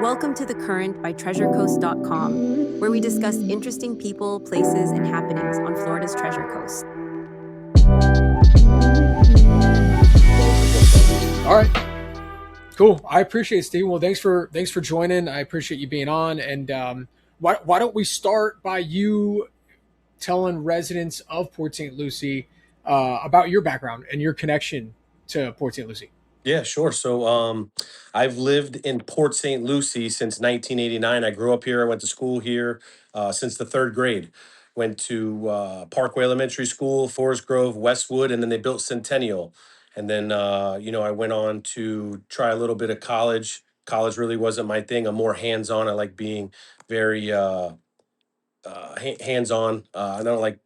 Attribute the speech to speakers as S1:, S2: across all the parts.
S1: Welcome to The Current by TreasureCoast.com, where we discuss interesting people, places, and happenings on Florida's Treasure Coast.
S2: All right, cool. I appreciate it, Steve. Well, thanks for joining. I appreciate you being on. And why don't we start by you telling residents of Port St. Lucie about your background and your connection to Port St. Lucie?
S3: Yeah, sure. I've lived in Port St. Lucie since 1989. I grew up here. I went to school here since the third grade. Went to Parkway Elementary School, Forest Grove, Westwood, and then they built Centennial. And then, I went on to try a little bit of college. College really wasn't my thing. I'm more hands-on. I like being very hands-on. I don't like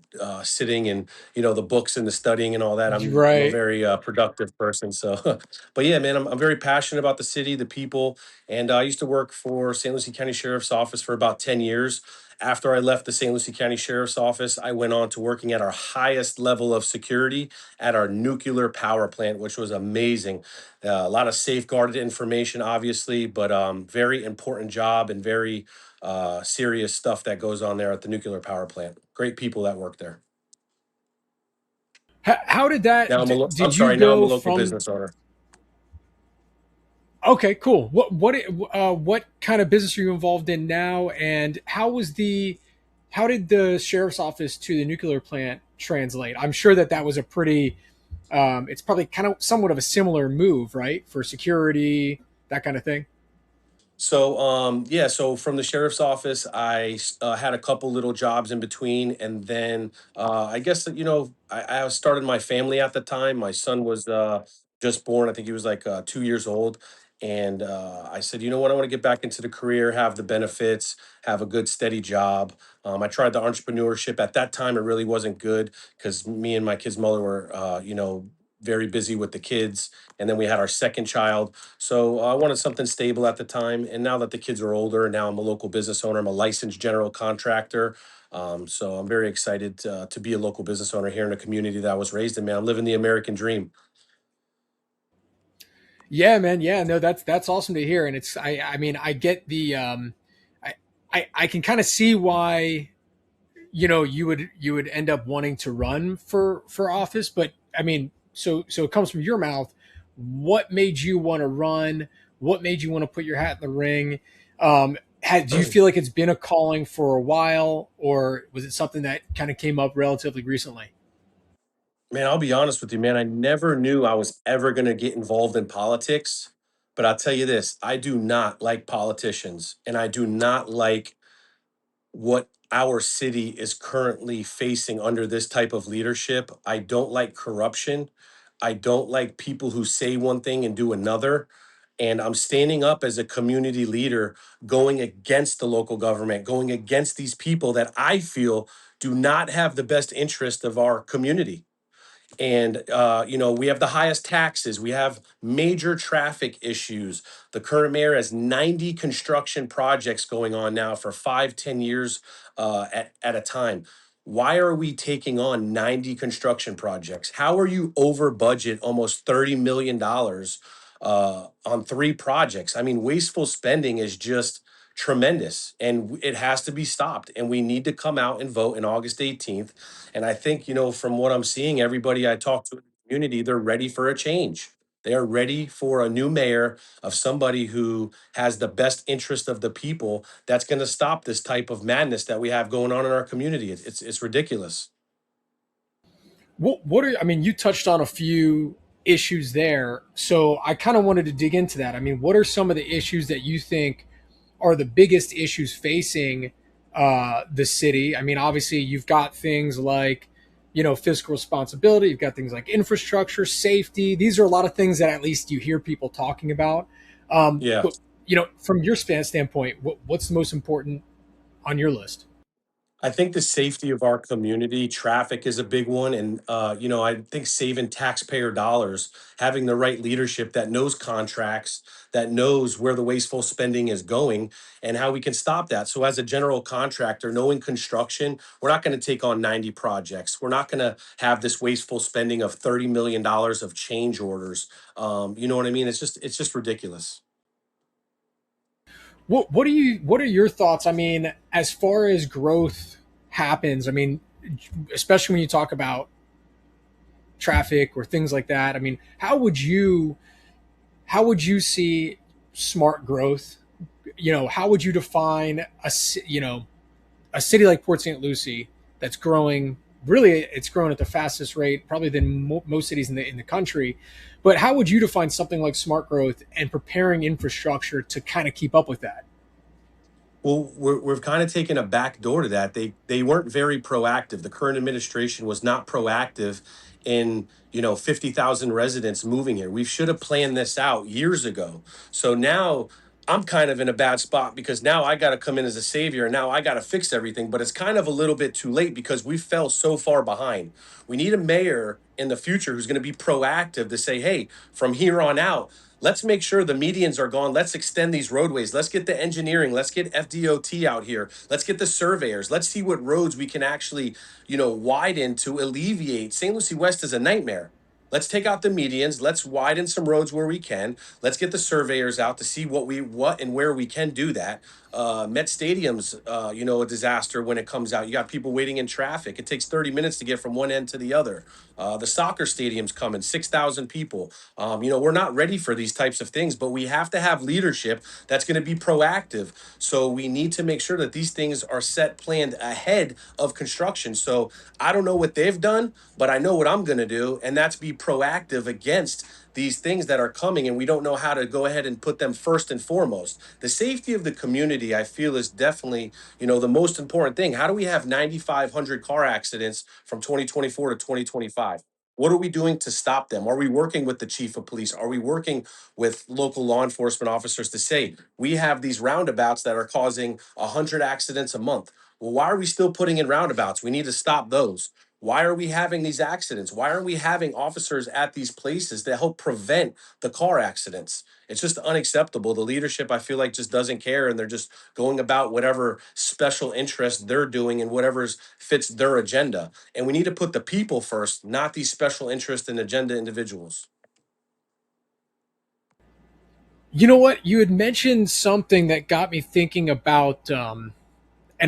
S3: sitting and the books and the studying and all that. I'm a
S2: Right.
S3: very productive person. So, but yeah, man, I'm very passionate about the city, the people, and I used to work for St. Lucie County Sheriff's Office for about 10 years. After I left the St. Lucie County Sheriff's Office, I went on to working at our highest level of security at our nuclear power plant, which was amazing. A lot of safeguarded information, obviously, but very important job and very serious stuff that goes on there at the nuclear power plant. Great people that work there.
S2: How did
S3: Now
S2: that?
S3: I'm
S2: Did you
S3: sorry. Now I'm a
S2: go
S3: local
S2: from?
S3: business owner.
S2: Okay, cool. What kind of business are you involved in now? And how did the sheriff's office to the nuclear plant translate? I'm sure that was a pretty it's probably kind of somewhat of a similar move, right? For security, that kind of thing.
S3: So from the sheriff's office, I had a couple little jobs in between, and then I guess that I started my family at the time. My son was just born. I think he was like 2 years old, and I said, you know what, I want to get back into the career, have the benefits, have a good steady job. I tried the entrepreneurship at that time. It really wasn't good because me and my kid's mother were, very busy with the kids, and then we had our second child. So I wanted something stable at the time. And now that the kids are older, now I'm a local business owner. I'm a licensed general contractor. So I'm very excited to be a local business owner here in a community that I was raised in. Man, I'm living the American dream.
S2: Yeah, man. Yeah, no, that's awesome to hear. And I mean, I get the I I can kind of see why you would end up wanting to run for office. But I mean, so it comes from your mouth. What made you want to run? What made you want to put your hat in the ring? Do you feel like it's been a calling for a while, or was it something that kind of came up relatively recently?
S3: Man, I'll be honest with you, man. I never knew I was ever going to get involved in politics. But I'll tell you this, I do not like politicians, and I do not like what our city is currently facing under this type of leadership. I don't like corruption. I don't like people who say one thing and do another. And I'm standing up as a community leader, going against the local government, going against these people that I feel do not have the best interest of our community. And we have the highest taxes, we have major traffic issues. The current mayor has 90 construction projects going on now for 5, 10 years at a time. Why are we taking on 90 construction projects? How are you over budget almost $30 million on three projects? I mean, wasteful spending is just tremendous, and it has to be stopped, and we need to come out and vote in August 18th. And I think, from what I'm seeing, everybody I talk to in the community, they're ready for a change. They are ready for a new mayor, of somebody who has the best interest of the people, that's going to stop this type of madness that we have going on in our community. It's ridiculous.
S2: What are I mean, you touched on a few issues there, so I kind of wanted to dig into that. I mean, what are some of the issues that you think are the biggest issues facing the city? I mean, obviously, you've got things like fiscal responsibility. You've got things like infrastructure, safety. These are a lot of things that at least you hear people talking about.
S3: Yeah.
S2: But from your standpoint, what's the most important on your list?
S3: I think the safety of our community, traffic is a big one. And, I think saving taxpayer dollars, having the right leadership that knows contracts, that knows where the wasteful spending is going and how we can stop that. So, as a general contractor, knowing construction, we're not going to take on 90 projects. We're not going to have this wasteful spending of $30 million of change orders. You know what I mean? It's just ridiculous.
S2: What are your thoughts? I mean, as far as growth happens, I mean, especially when you talk about traffic or things like that. I mean, how would you see smart growth? How would you define a city like Port St. Lucie that's growing? Really, it's growing at the fastest rate probably than most cities in the country. But how would you define something like smart growth and preparing infrastructure to kind of keep up with that?
S3: Well, we've kind of taken a back door to that. They weren't very proactive. The current administration was not proactive in 50,000 residents moving here. We should have planned this out years ago. So now I'm kind of in a bad spot because now I got to come in as a savior and now I got to fix everything. But it's kind of a little bit too late because we fell so far behind. We need a mayor in the future who's going to be proactive to say, hey, from here on out, let's make sure the medians are gone. Let's extend these roadways. Let's get the engineering. Let's get FDOT out here. Let's get the surveyors. Let's see what roads we can actually, widen to alleviate. St. Lucie West is a nightmare. Let's take out the medians. Let's widen some roads where we can. Let's get the surveyors out to see what and where we can do that. Met Stadium's, a disaster when it comes out. You got people waiting in traffic. It takes 30 minutes to get from one end to the other. The soccer stadium's coming, 6,000 people. We're not ready for these types of things, but we have to have leadership that's going to be proactive. So we need to make sure that these things are set, planned ahead of construction. So I don't know what they've done, but I know what I'm going to do, and that's be proactive against these things that are coming, and we don't know how to go ahead and put them first and foremost. The safety of the community, I feel, is definitely, the most important thing. How do we have 9,500 car accidents from 2024 to 2025? What are we doing to stop them? Are we working with the chief of police? Are we working with local law enforcement officers to say we have these roundabouts that are causing 100 accidents a month? Well, why are we still putting in roundabouts? We need to stop those. Why are we having these accidents? Why aren't we having officers at these places to help prevent the car accidents? It's just unacceptable. The leadership, I feel like, just doesn't care, and they're just going about whatever special interest they're doing and whatever fits their agenda. And we need to put the people first, not these special interest and agenda individuals.
S2: You know what? You had mentioned something that got me thinking about, and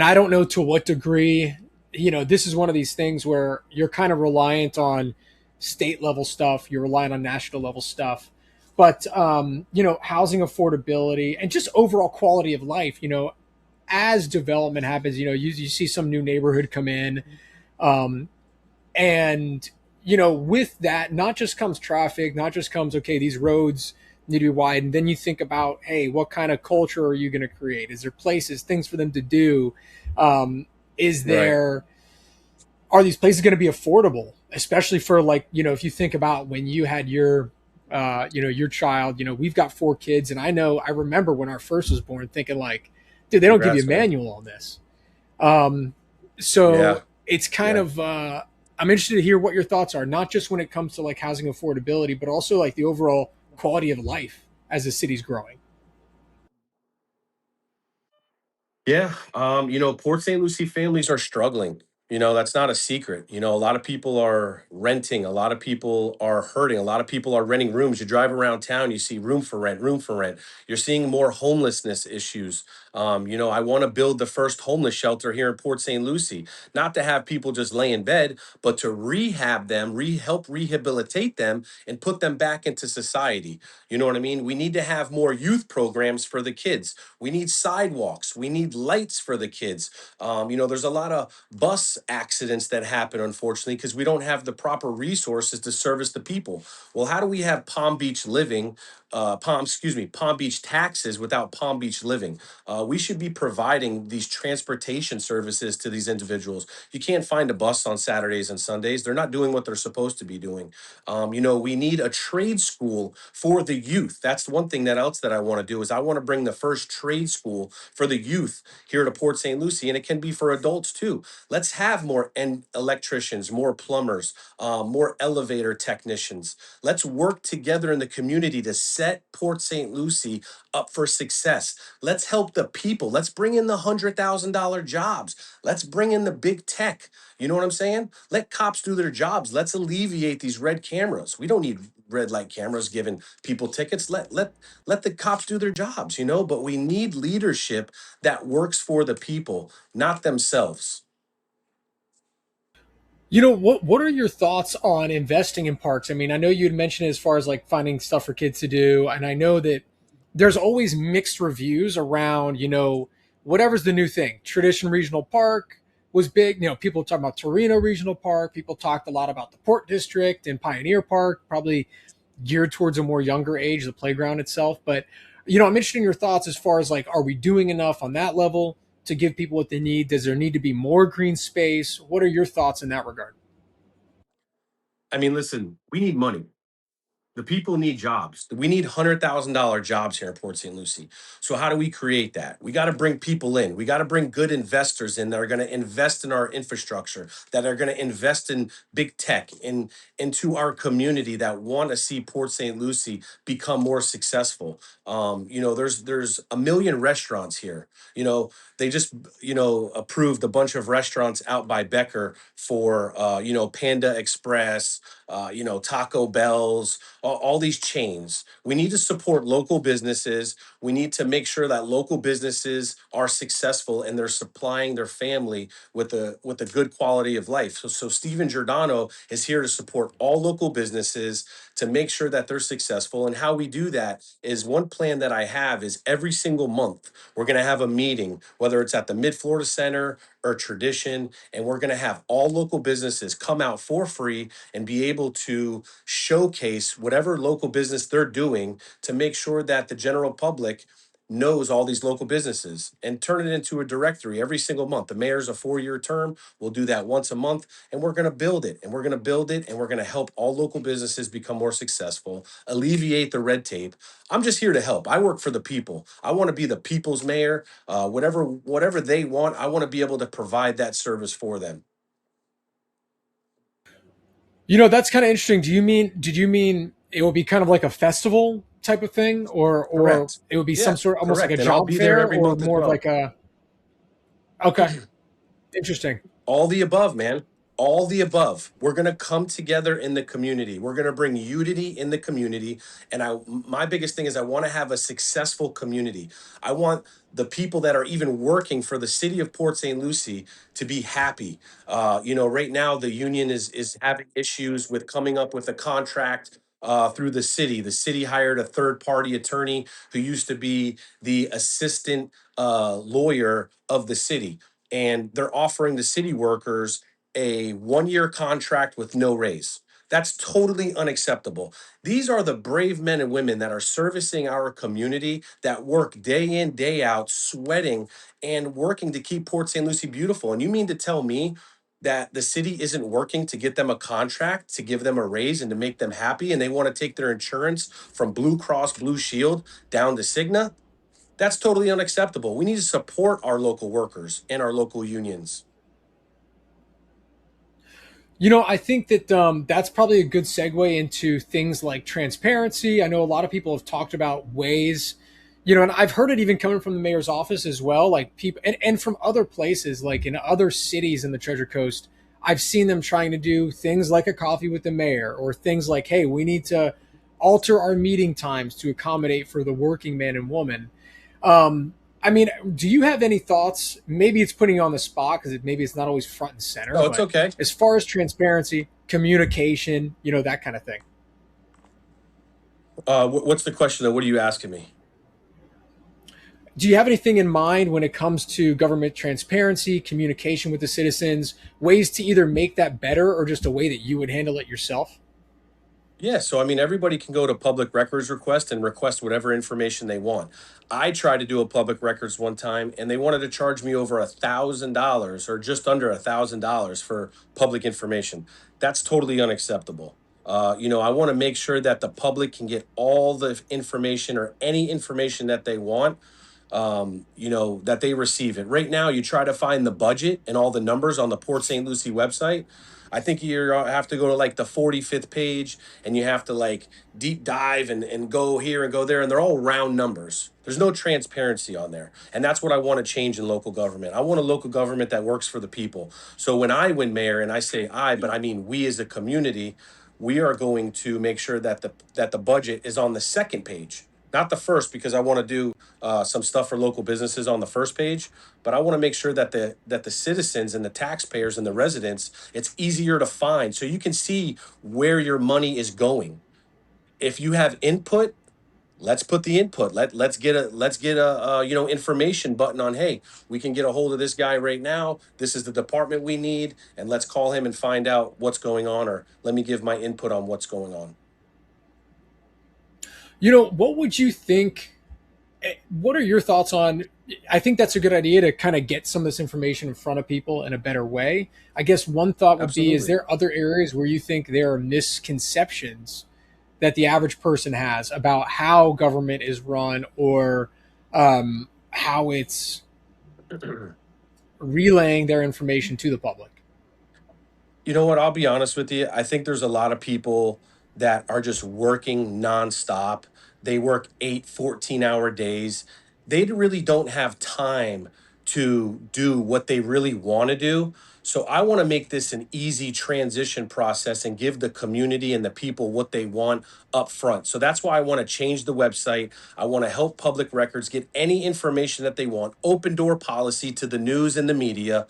S2: I don't know to what degree, this is one of these things where you're kind of reliant on state level stuff, you're reliant on national level stuff, but, housing affordability and just overall quality of life, as development happens, you see some new neighborhood come in. Um, and with that not just comes traffic, not just comes, okay, these roads need to be widened. Then you think about, hey, what kind of culture are you going to create? Is there places, things for them to do? Is
S3: Right.
S2: there Are these places going to be affordable, especially for, like, if you think about when you had your child. We've got 4 kids, and I remember when our first was born thinking, like, dude, they don't give you a
S3: Congrats, man.
S2: manual on this. um, so
S3: Yeah.
S2: it's kind
S3: Yeah.
S2: of, I'm interested to hear what your thoughts are, not just when it comes to like housing affordability, but also like the overall quality of life as the city's growing.
S3: Yeah, Port St. Lucie families are struggling. That's not a secret. A lot of people are renting, a lot of people are hurting, a lot of people are renting rooms. You drive around town, you see room for rent, room for rent. You're seeing more homelessness issues. I want to build the first homeless shelter here in Port St. Lucie, not to have people just lay in bed, but to rehab them, help rehabilitate them, and put them back into society. You know what I mean? We need to have more youth programs for the kids. We need sidewalks. We need lights for the kids. There's a lot of bus accidents that happen, unfortunately, because we don't have the proper resources to service the people. Well, how do we have Palm Beach living, Palm Beach taxes without Palm Beach living? We should be providing these transportation services to these individuals. You can't find a bus on Saturdays and Sundays. They're not doing what they're supposed to be doing. We need a trade school for the youth. That's the one thing that I want to do is I want to bring the first trade school for the youth here to Port St. Lucie, and it can be for adults too. Let's have more electricians, more plumbers, more elevator technicians. Let's work together in the community to set Port St. Lucie up for success. Let's help the people. Let's bring in the $100,000 jobs. Let's bring in the big tech. You know what I'm saying? Let cops do their jobs. Let's alleviate these red cameras. We don't need red light cameras giving people tickets. Let the cops do their jobs, you know. But we need leadership that works for the people, not themselves.
S2: What are your thoughts on investing in parks? I mean, I know you'd mentioned it as far as like finding stuff for kids to do, and I know that there's always mixed reviews around, whatever's the new thing. Tradition Regional Park was big. People talk about Torino Regional Park. People talked a lot about the Port District and Pioneer Park, probably geared towards a more younger age, the playground itself. But, I'm interested in your thoughts as far as like, are we doing enough on that level to give people what they need? Does there need to be more green space? What are your thoughts in that regard?
S3: I mean, listen, we need money. The people need jobs. We need $100,000 jobs here in Port St. Lucie. So how do we create that? We got to bring people in. We got to bring good investors in that are going to invest in our infrastructure, that are going to invest in big tech, into our community, that want to see Port St. Lucie become more successful. There's a million restaurants here. They just approved a bunch of restaurants out by Becker for Panda Express, Taco Bell's, all these chains. We need to support local businesses. We need to make sure that local businesses are successful and they're supplying their family with a good quality of life. So Steven Giordano is here to support all local businesses to make sure that they're successful. And how we do that is, one plan that I have is every single month we're going to have a meeting, whether it's at the Mid Florida Center or Tradition, and we're going to have all local businesses come out for free and be able to showcase whatever local business they're doing to make sure that the general public knows all these local businesses, and turn it into a directory every single month. The mayor's a 4-year term. We'll do that once a month, and we're going to build it, and we're going to build it, and we're going to help all local businesses become more successful, alleviate the red tape. I'm just here to help. I work for the people. I want to be the people's mayor. Whatever they want, I want to be able to provide that service for them.
S2: That's kind of interesting. Did you mean it would be kind of like a festival type of thing, or
S3: Correct.
S2: it would be some
S3: Yeah,
S2: sort, almost like a
S3: correct. And I'll
S2: job
S3: be there
S2: fair,
S3: every
S2: or
S3: month as
S2: more of
S3: well.
S2: like a, okay, interesting.
S3: All the above, man. All the above. We're going to come together in the community. We're going to bring unity in the community. And my biggest thing is, I want to have a successful community. I want the people that are even working for the city of Port St. Lucie to be happy. Right now the union is having issues with coming up with a contract through the city. The city hired a third party attorney who used to be the assistant lawyer of the city, and they're offering the city workers a 1-year contract with no raise. That's totally unacceptable. These are the brave men and women that are servicing our community, that work day in, day out, sweating and working to keep Port St. Lucie beautiful. And you mean to tell me that the city isn't working to get them a contract, to give them a raise, and to make them happy, and they want to take their insurance from Blue Cross Blue Shield down to Cigna? That's totally unacceptable. We need to support our local workers and our local unions.
S2: I think that that's probably a good segue into things like transparency. I know a lot of people have talked about ways, and I've heard it even coming from the mayor's office as well, like people, and from other places, like in other cities in the Treasure Coast. I've seen them trying to do things like a coffee with the mayor, or things like, hey, we need to alter our meeting times to accommodate for the working man and woman. I mean, do you have any thoughts? Maybe it's putting you on the spot because maybe it's not always front and center,
S3: No, it's
S2: but
S3: okay.
S2: as far as transparency, communication, that kind of thing.
S3: What's the question though? What are you asking me?
S2: Do you have anything in mind when it comes to government transparency, communication with the citizens, ways to either make that better or just a way that you would handle it yourself?
S3: Yeah, so I mean, everybody can go to public records request and request whatever information they want. I tried to do a public records one time, and they wanted to charge me over $1,000, or just under $1,000, for public information. That's totally unacceptable. I want to make sure that the public can get all the information, or any information that they want, that they receive it. Right now, you try to find the budget and all the numbers on the Port St. Lucie website. I think you have to go to like the 45th page, and you have to like deep dive and go here and go there, and they're all round numbers. There's no transparency on there. And that's what I want to change in local government. I want a local government that works for the people. So when I win mayor, and I say I, but I mean we as a community, we are going to make sure that the budget is on the second page, not the first, because I want to do some stuff for local businesses on the first page. But I want to make sure that the citizens and the taxpayers and the residents, it's easier to find, so you can see where your money is going. If you have input, let's put the input. Let's get a information button on, hey, we can get a hold of this guy right now, this is the department we need, and let's call him and find out what's going on, or let me give my input on what's going on.
S2: What would you think? What are your thoughts on? I think that's a good idea to kind of get some of this information in front of people in a better way. I guess one thought would be: is
S3: Absolutely.
S2: there other areas where you think there are misconceptions that the average person has about how government is run, or how it's relaying their information to the public?
S3: You know what? I'll be honest with you. I think there's a lot of people that are just working nonstop. They work 8 14-hour days. They really don't have time to do what they really want to do. So I want to make this an easy transition process and give the community and the people what they want up front. So that's why I want to change the website. I want to help public records get any information that they want. Open door policy to the news and the media.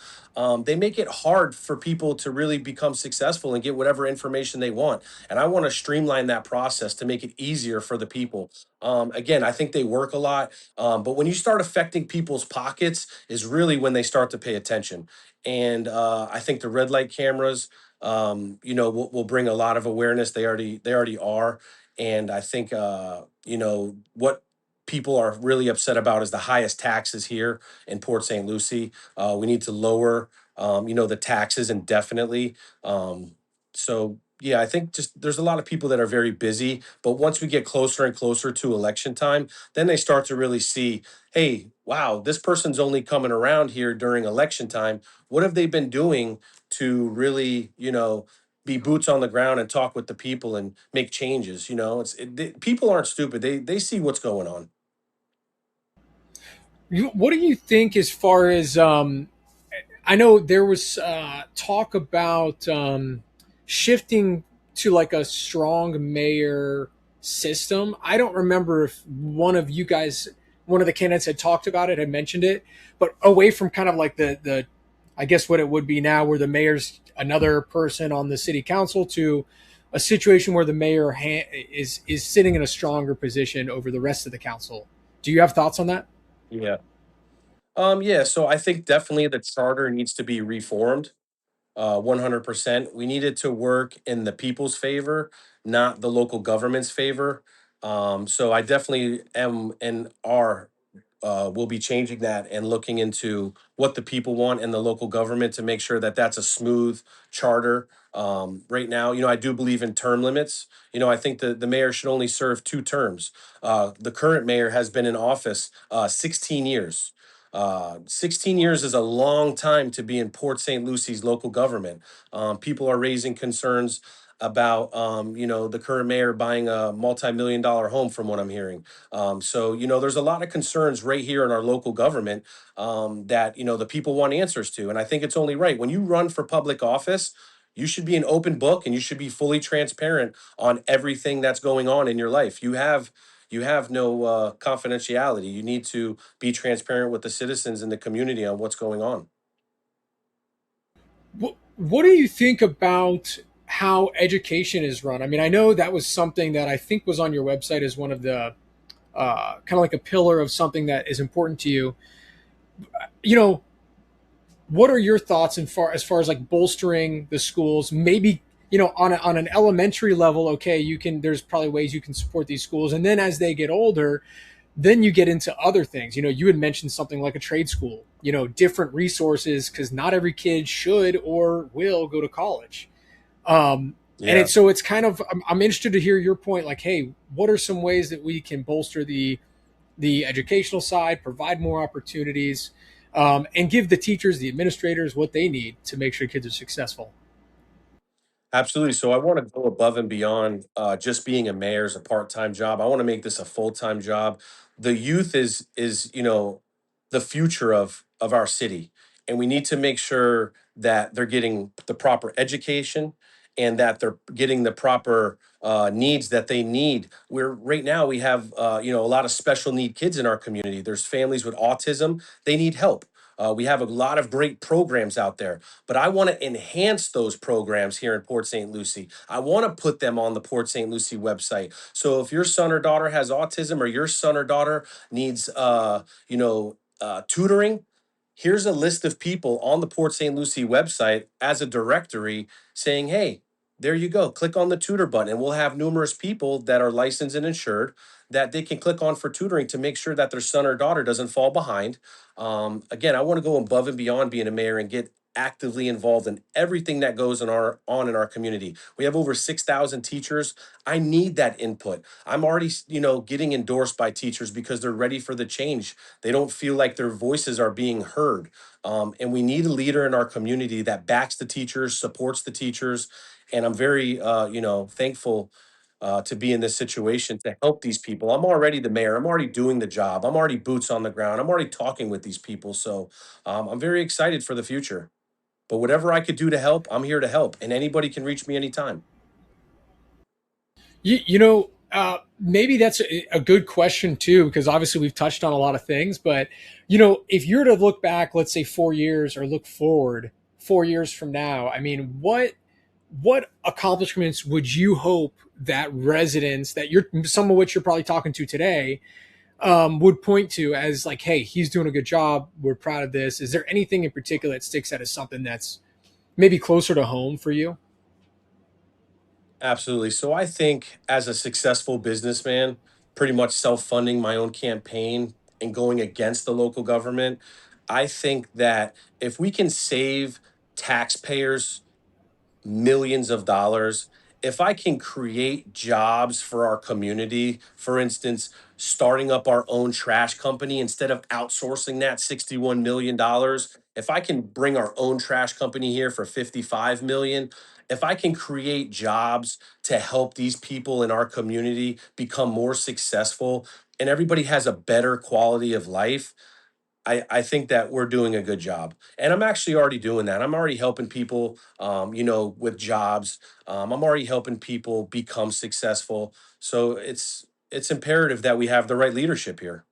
S3: They make it hard for people to really become successful and get whatever information they want. And I want to streamline that process to make it easier for the people. Again, I think they work a lot, but when you start affecting people's pockets, is really when they start to pay attention. And I think the red light cameras, will bring a lot of awareness. They already are. And I think what people are really upset about is the highest taxes here in Port St. Lucie. We need to lower, the taxes indefinitely. So yeah, I think just there's a lot of people that are very busy, but once we get closer and closer to election time, then they start to really see, hey, wow, this person's only coming around here during election time. What have they been doing to really, be boots on the ground and talk with the people and make changes? People aren't stupid. They see what's going on.
S2: What do you think as far as I know there was talk about shifting to like a strong mayor system. I don't remember if one of the candidates had talked about it, had mentioned it, but away from kind of like the I guess what it would be now, where the mayor's another person on the city council, to a situation where the mayor is sitting in a stronger position over the rest of the council. Do you have thoughts on that?
S3: Yeah. Yeah, so I think definitely the charter needs to be reformed. 100%. We need it to work in the people's favor, not the local government's favor. So I definitely am and are will be changing that and looking into what the people want in the local government to make sure that that's a smooth charter. Right now, I do believe in term limits. I think the mayor should only serve 2 terms. The current mayor has been in office 16 years. 16 years is a long time to be in Port St. Lucie's local government. People are raising concerns about, the current mayor buying a multi-million dollar home, from what I'm hearing. So, there's a lot of concerns right here in our local government, that, the people want answers to. And I think it's only right. When you run for public office, you should be an open book and you should be fully transparent on everything that's going on in your life. You have no confidentiality. You need to be transparent with the citizens and the community on what's going on.
S2: What do you think about how education is run? I mean, I know that was something that I think was on your website as one of the kind of like a pillar of something that is important to you. You know, what are your thoughts as far as like bolstering the schools? Maybe on an elementary level, okay, you can. There's probably ways you can support these schools, and then as they get older, then you get into other things. You had mentioned something like a trade school. Different resources, because not every kid should or will go to college. And
S3: Yeah.
S2: it's kind of, I'm interested to hear your point. Like, hey, what are some ways that we can bolster the educational side, provide more opportunities, and give the teachers, the administrators, what they need to make sure kids are successful?
S3: Absolutely. So I want to go above and beyond just being a mayor as a part-time job. I want to make this a full-time job. The youth is the future of our city, and we need to make sure that they're getting the proper education and that they're getting the proper needs that they need. We're right now we have a lot of special need kids in our community. There's families with autism; they need help. We have a lot of great programs out there, but I want to enhance those programs here in Port St. Lucie. I want to put them on the Port St. Lucie website. So if your son or daughter has autism, or your son or daughter needs, tutoring, here's a list of people on the Port St. Lucie website as a directory saying, hey, there you go. Click on the tutor button, and we'll have numerous people that are licensed and insured that they can click on for tutoring to make sure that their son or daughter doesn't fall behind. Again, I want to go above and beyond being a mayor and get actively involved in everything that goes in our community. We have over 6,000 teachers. I need that input. I'm already, getting endorsed by teachers because they're ready for the change. They don't feel like their voices are being heard. And we need a leader in our community that backs the teachers, supports the teachers. And I'm very, thankful to be in this situation to help these people. I'm already the mayor. I'm already doing the job. I'm already boots on the ground. I'm already talking with these people. So I'm very excited for the future. But whatever I could do to help, I'm here to help. And anybody can reach me anytime.
S2: Maybe that's a good question too, because obviously we've touched on a lot of things. But if you're to look back, let's say 4 years, or look forward 4 years from now, I mean, what accomplishments would you hope that residents that you're some of which you're probably talking to today would point to as like, hey, he's doing a good job. We're proud of this. Is there anything in particular that sticks out as something that's maybe closer to home for you?
S3: Absolutely. So I think as a successful businessman, pretty much self-funding my own campaign and going against the local government, I think that if we can save taxpayers millions of dollars, if I can create jobs for our community, for instance, starting up our own trash company instead of outsourcing that $61 million, if I can bring our own trash company here for 55 million, if I can create jobs to help these people in our community become more successful and everybody has a better quality of life, I think that we're doing a good job. And I'm actually already doing that. I'm already helping people, with jobs. I'm already helping people become successful. So it's imperative that we have the right leadership here.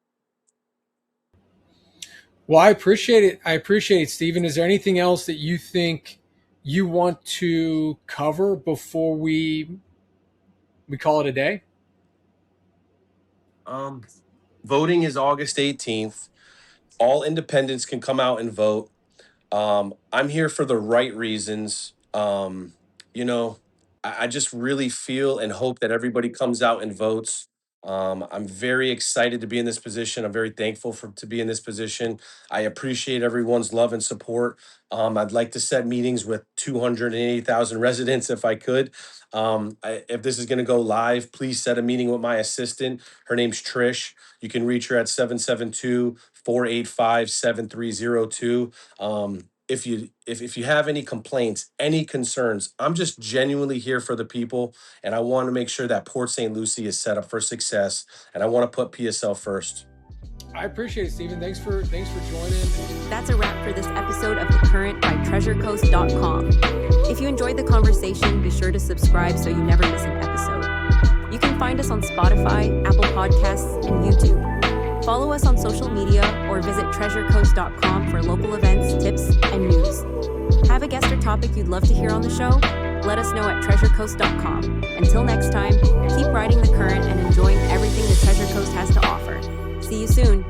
S2: Well, I appreciate it. I appreciate it, Stephen. Is there anything else that you think you want to cover before we call it a day?
S3: Um, Voting is August 18th. All independents can come out and vote. I'm here for the right reasons. You know, I just really feel and hope that everybody comes out and votes. I'm very excited to be in this position. I'm very thankful to be in this position. I appreciate everyone's love and support. I'd like to set meetings with 280,000 residents if I could. If this is going to go live, please set a meeting with my assistant. Her name's Trish. You can reach her at 772-485-7302. If you have any complaints, any concerns, I'm just genuinely here for the people, and I want to make sure that Port St. Lucie is set up for success, and I want to put PSL first.
S2: I appreciate it, Stephen. Thanks for joining.
S1: That's a wrap for this episode of The Current by TreasureCoast.com. If you enjoyed the conversation, be sure to subscribe so you never miss an episode. You can find us on Spotify, Apple Podcasts, and YouTube. Follow us on social media or visit TreasureCoast.com for local events, tips, and news. Have a guest or topic you'd love to hear on the show? Let us know at TreasureCoast.com. Until next time, keep riding the current and enjoying everything the Treasure Coast has to offer. See you soon.